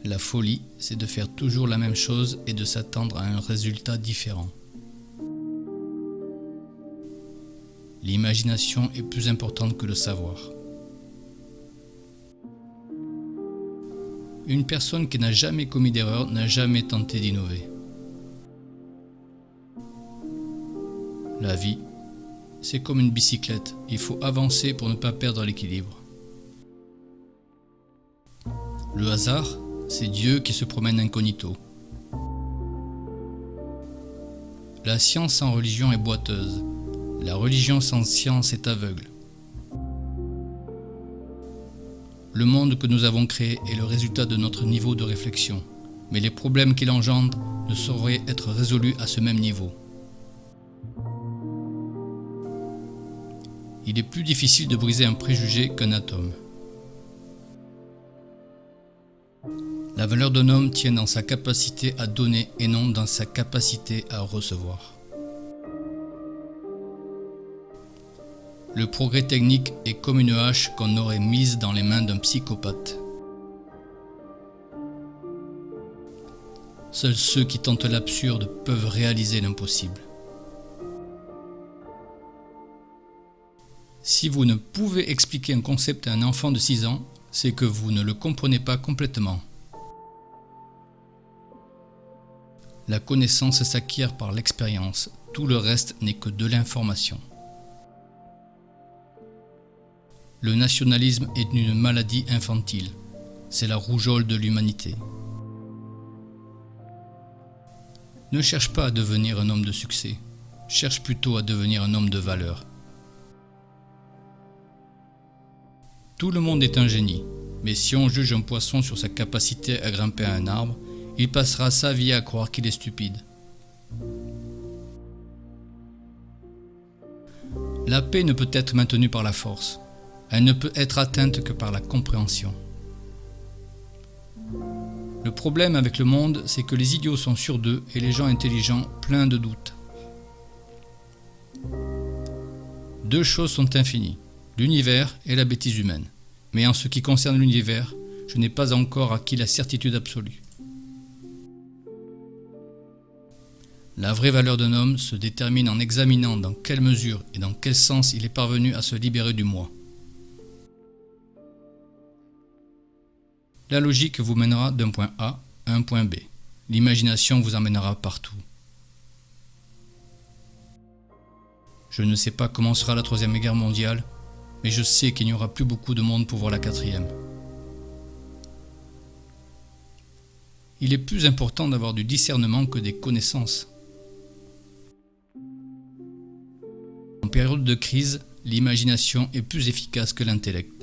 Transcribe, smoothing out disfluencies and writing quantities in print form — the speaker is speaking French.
La folie, c'est de faire toujours la même chose et de s'attendre à un résultat différent. L'imagination est plus importante que le savoir. Une personne qui n'a jamais commis d'erreur n'a jamais tenté d'innover. La vie, c'est comme une bicyclette, il faut avancer pour ne pas perdre l'équilibre. Le hasard, c'est Dieu qui se promène incognito. La science sans religion est boiteuse. La religion sans science est aveugle. Le monde que nous avons créé est le résultat de notre niveau de réflexion, mais les problèmes qu'il engendre ne sauraient être résolus à ce même niveau. Il est plus difficile de briser un préjugé qu'un atome. La valeur d'un homme tient dans sa capacité à donner et non dans sa capacité à recevoir. Le progrès technique est comme une hache qu'on aurait mise dans les mains d'un psychopathe. Seuls ceux qui tentent l'absurde peuvent réaliser l'impossible. Si vous ne pouvez expliquer un concept à un enfant de 6 ans, c'est que vous ne le comprenez pas complètement. La connaissance s'acquiert par l'expérience, tout le reste n'est que de l'information. Le nationalisme est une maladie infantile, c'est la rougeole de l'humanité. Ne cherche pas à devenir un homme de succès, cherche plutôt à devenir un homme de valeur. Tout le monde est un génie, mais si on juge un poisson sur sa capacité à grimper à un arbre, il passera sa vie à croire qu'il est stupide. La paix ne peut être maintenue par la force. Elle ne peut être atteinte que par la compréhension. Le problème avec le monde, c'est que les idiots sont sûrs d'eux et les gens intelligents pleins de doutes. Deux choses sont infinies, l'univers et la bêtise humaine. Mais en ce qui concerne l'univers, je n'ai pas encore acquis la certitude absolue. La vraie valeur d'un homme se détermine en examinant dans quelle mesure et dans quel sens il est parvenu à se libérer du moi. La logique vous mènera d'un point A à un point B. L'imagination vous emmènera partout. Je ne sais pas comment sera la 3e guerre mondiale, mais je sais qu'il n'y aura plus beaucoup de monde pour voir la 4e. Il est plus important d'avoir du discernement que des connaissances. En période de crise, l'imagination est plus efficace que l'intellect.